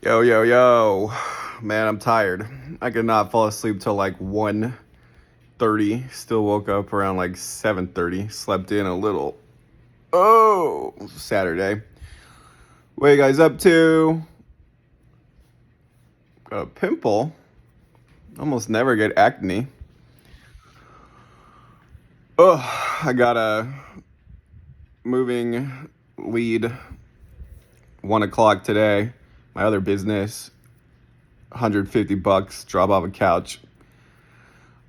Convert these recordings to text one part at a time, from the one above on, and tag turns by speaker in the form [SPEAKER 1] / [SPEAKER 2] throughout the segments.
[SPEAKER 1] Yo, yo, yo. Man, I'm tired. I could not fall asleep till like 1:30. Still woke up around like 7:30. Slept in a little. Oh, Saturday. What are you guys up to? Got a pimple. Almost never get acne. Oh, I got a moving lead 1 o'clock today. My other business, $150, drop off a couch.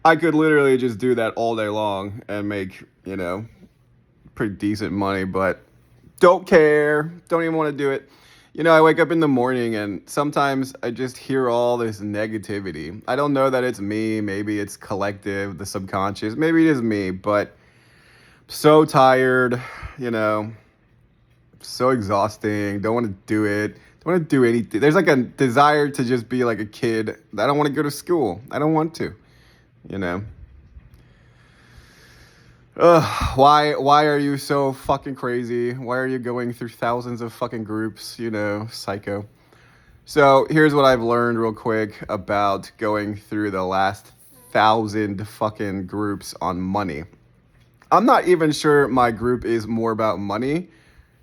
[SPEAKER 1] I could literally just do that all day long and make, pretty decent money, but don't care. Don't even want to do it. I wake up in the morning and sometimes I just hear all this negativity. I don't know that it's me. Maybe it's collective, the subconscious. Maybe it is me, but I'm so tired, you know, so exhausting. Don't want to do it. Don't want to do anything. There's like a desire to just be like a kid. I don't want to go to school. I don't want to, you know. Why are you so fucking crazy? Why are you going through thousands of fucking groups, psycho? So, here's what I've learned real quick about going through the last 1,000 fucking groups on money. I'm not even sure my group is more about money.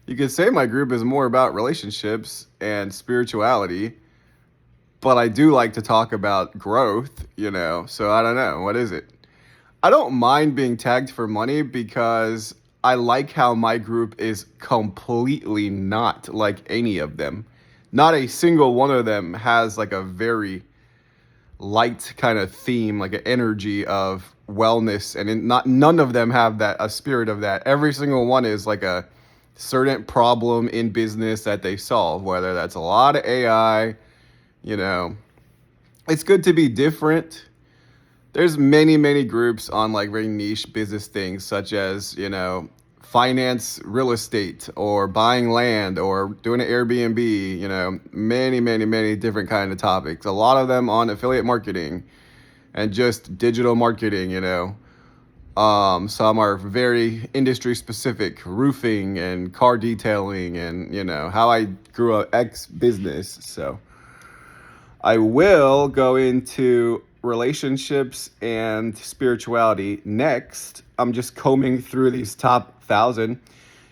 [SPEAKER 1] You could say my group is more about relationships and spirituality, but I do like to talk about growth. So I don't know. What is it? I don't mind being tagged for money because I like how my group is completely not like any of them. Not a single one of them has like a very light kind of theme, like an energy of wellness, and not none of them have that a spirit of that. Every single one is like a certain problem in business that they solve, whether that's a lot of AI, you know. It's good to be different. There's many groups on like very niche business things such as finance real estate or buying land or doing an Airbnb. Many different kind of topics, a lot of them on affiliate marketing and just digital marketing. Some are very industry specific, roofing and car detailing, and how I grew up X business. So I will go into relationships and spirituality next. I'm just combing through these top 1,000.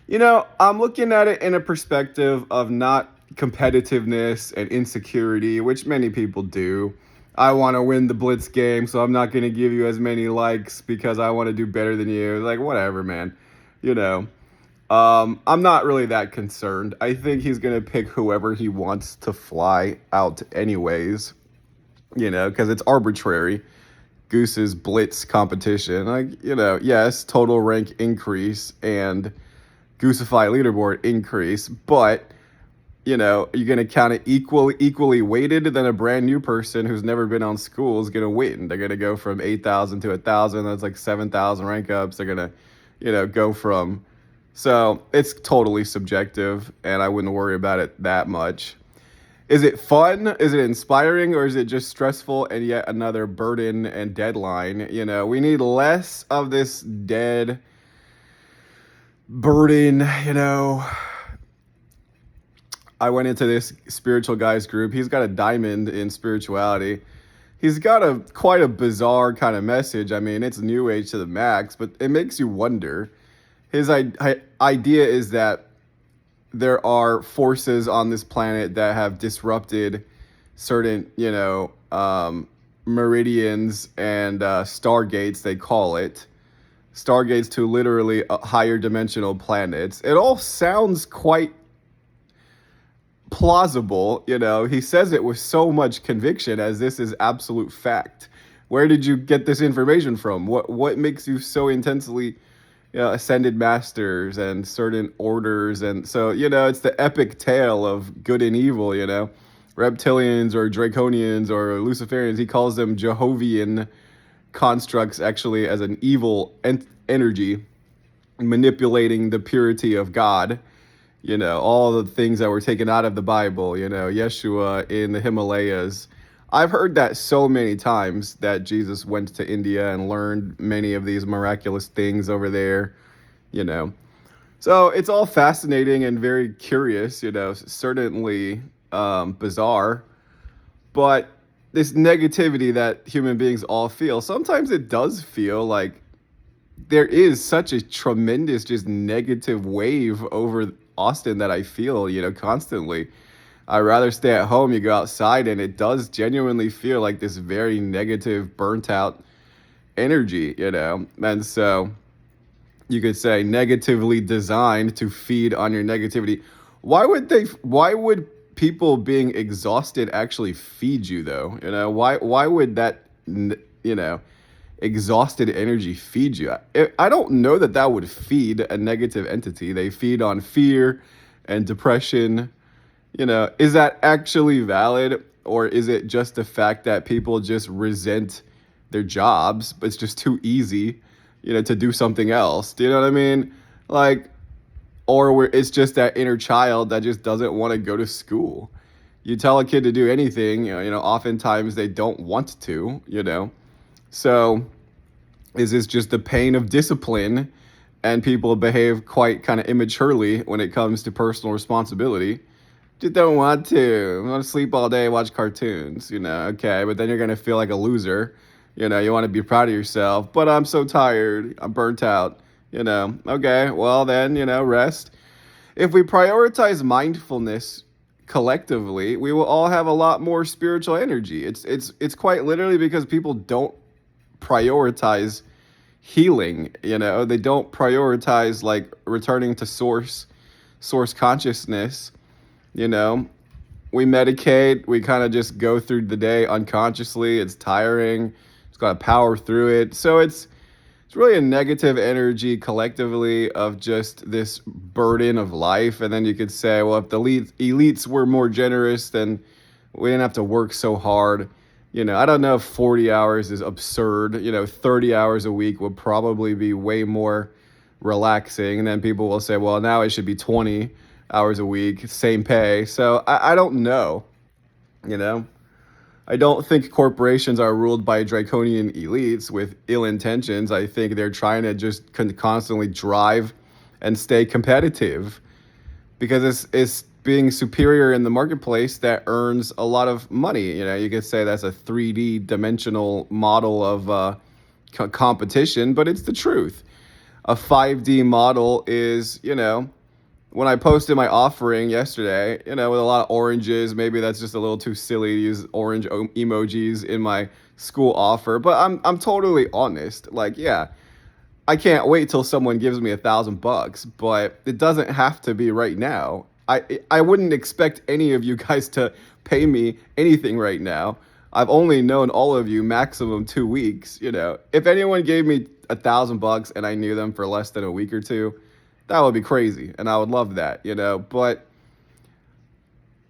[SPEAKER 1] I'm looking at it in a perspective of not competitiveness and insecurity, which many people do. I want to win the blitz game, so I'm not going to give you as many likes because I want to do better than you. Like, whatever, man. You know, I'm not really that concerned. I think he's going to pick whoever he wants to fly out, anyways, because it's arbitrary. Goose's blitz competition. Like, yes, total rank increase and Goosify leaderboard increase, but you're gonna count it equally weighted. Then a brand new person who's never been on school is gonna win. They're gonna go from 8,000 to 1,000. That's like 7,000 rank ups. They're gonna, go from. So it's totally subjective, and I wouldn't worry about it that much. Is it fun? Is it inspiring? Or is it just stressful and yet another burden and deadline? We need less of this dead burden. I went into this spiritual guy's group. He's got a diamond in spirituality. He's got quite a bizarre kind of message. I mean, it's new age to the max, but it makes you wonder. His idea is that there are forces on this planet that have disrupted certain, meridians and stargates, they call it. Stargates to literally higher dimensional planets. It all sounds quite plausible. He says it with so much conviction as this is absolute fact. Where did you get this information from? What makes you so intensely ascended masters and certain orders? And so, it's the epic tale of good and evil, reptilians or draconians or luciferians. He calls them Jehovian constructs, actually, as an evil energy manipulating the purity of God. All the things that were taken out of the Bible, Yeshua in the Himalayas. I've heard that so many times that Jesus went to India and learned many of these miraculous things over there. So it's all fascinating and very curious. Certainly bizarre. But this negativity that human beings all feel, sometimes it does feel like there is such a tremendous just negative wave over Austin that I feel, constantly. I'd rather stay at home. You go outside, and it does genuinely feel like this very negative, burnt out energy. And so you could say negatively designed to feed on your negativity. Why would people being exhausted actually feed you though? Why would that, you know, exhausted energy feed you? I don't know that that would feed a negative entity. They feed on fear and depression. Is that actually valid, or is it just the fact that people just resent their jobs, but it's just too easy, to do something else? Do you know what I mean? Like, or it's just that inner child that just doesn't want to go to school. You tell a kid to do anything, oftentimes they don't want to. So is this just the pain of discipline, and people behave quite kind of immaturely when it comes to personal responsibility? Just don't want to. I want to sleep all day, watch cartoons, okay, but then you're going to feel like a loser. You want to be proud of yourself, but I'm so tired. I'm burnt out, okay, well then, rest. If we prioritize mindfulness collectively, we will all have a lot more spiritual energy. It's quite literally because people don't prioritize healing, they don't prioritize like returning to source consciousness. you know we medicate, we kind of just go through the day unconsciously. It's tiring, it's got to power through it. So it's really a negative energy collectively of just this burden of life. And then you could say, well, if the elites were more generous, then we didn't have to work so hard. I don't know if 40 hours is absurd. 30 hours a week would probably be way more relaxing. And then people will say, well, now it should be 20 hours a week, same pay. So I don't know. You know, I don't think corporations are ruled by draconian elites with ill intentions. I think they're trying to just constantly drive and stay competitive, because it's being superior in the marketplace that earns a lot of money. You could say that's a 3D dimensional model of competition, but it's the truth. A 5D model is, when I posted my offering yesterday, with a lot of oranges, maybe that's just a little too silly to use orange emojis in my school offer, but I'm totally honest. Like, yeah, I can't wait till someone gives me $1,000, but it doesn't have to be right now. I wouldn't expect any of you guys to pay me anything right now. I've only known all of you maximum 2 weeks. If anyone gave me $1,000 and I knew them for less than a week or two, that would be crazy, and I would love that. But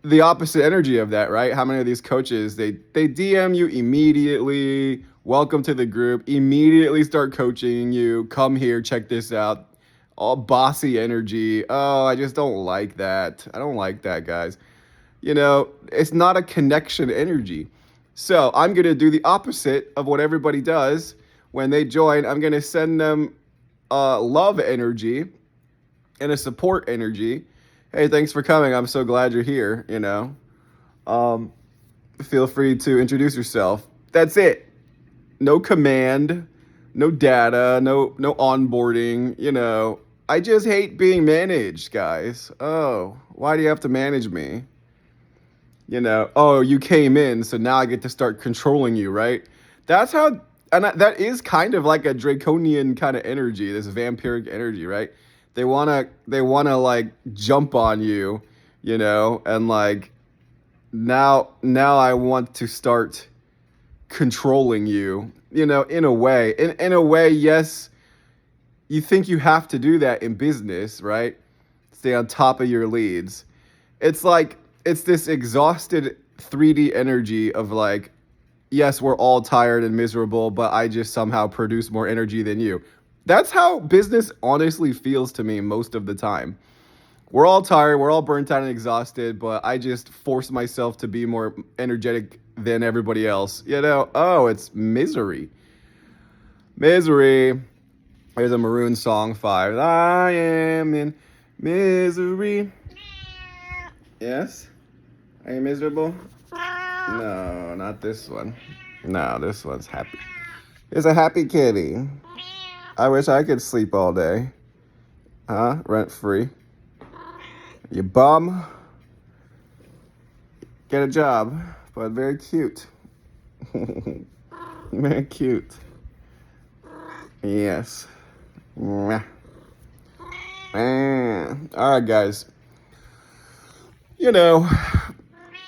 [SPEAKER 1] the opposite energy of that, right? How many of these coaches, they DM you immediately, welcome to the group, immediately start coaching you, come here, check this out, all bossy energy. Oh, I just don't like that. I don't like that, guys. It's not a connection energy. So I'm going to do the opposite of what everybody does when they join. I'm going to send them love energy and a support energy. Hey, thanks for coming. I'm so glad you're here. Feel free to introduce yourself. That's it. No command, no data, no onboarding. I just hate being managed, guys. Oh, why do you have to manage me? Oh, you came in, so now I get to start controlling you, right? That's how, and that is kind of like a draconian kind of energy, this vampiric energy, right? They wanna like jump on you, and like now I want to start controlling you, in a way. In a way, yes, you think you have to do that in business, right? Stay on top of your leads. It's like it's this exhausted 3D energy of like, yes, we're all tired and miserable, but I just somehow produce more energy than you. That's how business honestly feels to me most of the time. We're all tired, we're all burnt out and exhausted, but I just force myself to be more energetic than everybody else. Oh, it's misery. Misery. Here's a Maroon song 5. I am in misery. Yes? Are you miserable? No, not this one. No, this one's happy. It's a happy kitty. I wish I could sleep all day. Huh? Rent free. You bum. Get a job. But very cute. Very cute. Yes. Mwah. All right, guys. You know,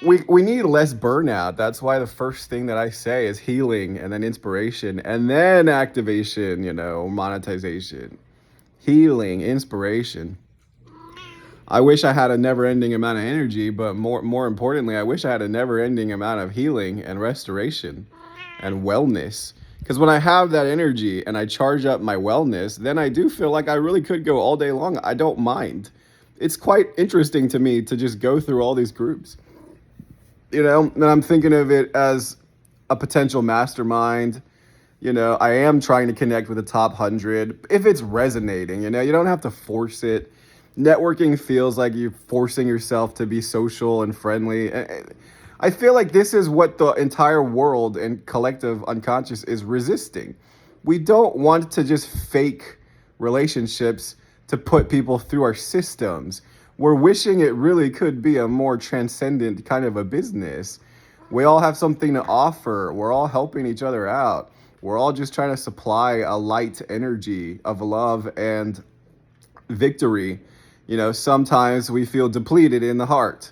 [SPEAKER 1] we need less burnout. That's why the first thing that I say is healing, and then inspiration, and then activation, monetization. Healing, inspiration. I wish I had a never-ending amount of energy, but more importantly, I wish I had a never-ending amount of healing and restoration and wellness. Because when I have that energy and I charge up my wellness, then I do feel like I really could go all day long. I don't mind. It's quite interesting to me to just go through all these groups. And I'm thinking of it as a potential mastermind. I am trying to connect with the top 100. If it's resonating, you don't have to force it. Networking feels like you're forcing yourself to be social and friendly. I feel like this is what the entire world and collective unconscious is resisting. We don't want to just fake relationships to put people through our systems. We're wishing it really could be a more transcendent kind of a business. We all have something to offer. We're all helping each other out. We're all just trying to supply a light energy of love and victory. Sometimes we feel depleted in the heart.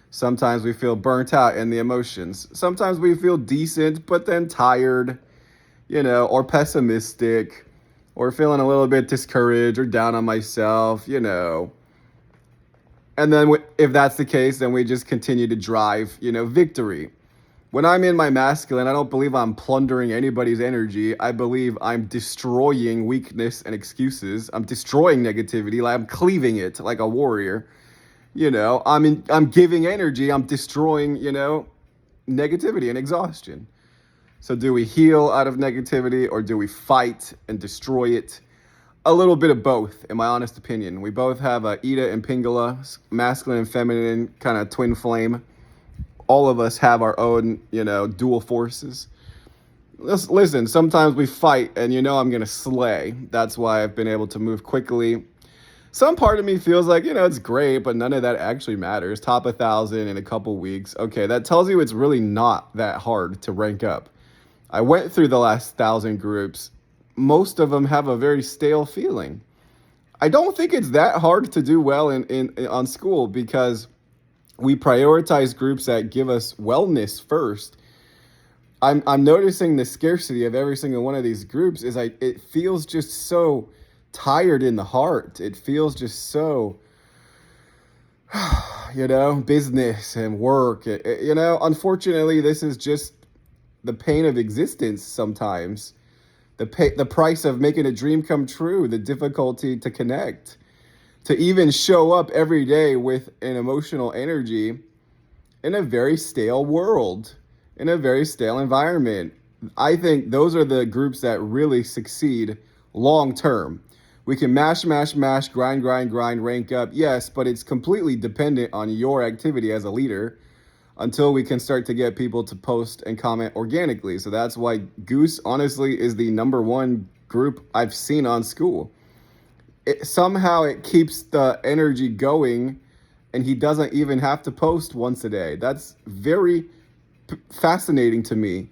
[SPEAKER 1] Sometimes we feel burnt out in the emotions. Sometimes we feel decent, but then tired, or pessimistic, or feeling a little bit discouraged or down on myself, And then if that's the case, then we just continue to drive, victory. When I'm in my masculine, I don't believe I'm plundering anybody's energy. I believe I'm destroying weakness and excuses. I'm destroying negativity, like I'm cleaving it like a warrior. I'm giving energy. I'm destroying, negativity and exhaustion. So do we heal out of negativity, or do we fight and destroy it? A little bit of both, in my honest opinion. We both have Ida and Pingala, masculine and feminine, kind of twin flame. All of us have our own, dual forces. Listen, sometimes we fight and I'm going to slay. That's why I've been able to move quickly. Some part of me feels like, it's great, but none of that actually matters. Top 1,000 in a couple weeks. Okay, that tells you it's really not that hard to rank up. I went through the last 1,000 groups. Most of them have a very stale feeling. I don't think it's that hard to do well on school, because we prioritize groups that give us wellness first. I'm noticing the scarcity of every single one of these groups is it feels just so tired in the heart. It feels just so, business and work. Unfortunately, this is just the pain of existence sometimes. The price of making a dream come true, the difficulty to connect, to even show up every day with an emotional energy in a very stale world, in a very stale environment. I think those are the groups that really succeed long term. We can mash, grind, rank up, yes, but it's completely dependent on your activity as a leader until we can start to get people to post and comment organically. So that's why Goose, honestly, is the number one group I've seen on school. Somehow it keeps the energy going, and he doesn't even have to post once a day. That's very fascinating to me.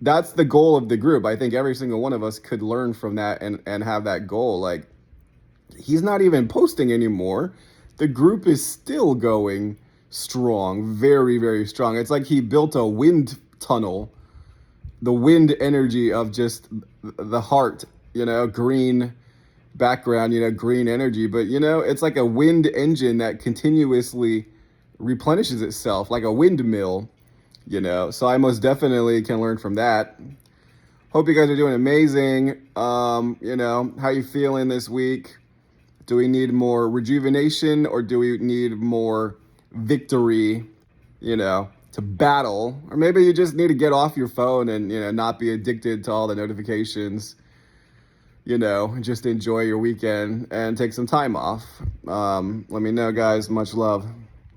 [SPEAKER 1] That's the goal of the group. I think every single one of us could learn from that and have that goal. Like, he's not even posting anymore. The group is still going strong, very, very strong. It's like he built a wind tunnel, the wind energy of just the heart, green background, green energy. But, it's like a wind engine that continuously replenishes itself, like a windmill, So I most definitely can learn from that. Hope you guys are doing amazing. How you feeling this week? Do we need more rejuvenation, or do we need more victory, to battle? Or maybe you just need to get off your phone and, not be addicted to all the notifications, just enjoy your weekend and take some time off. Let me know, guys. Much love.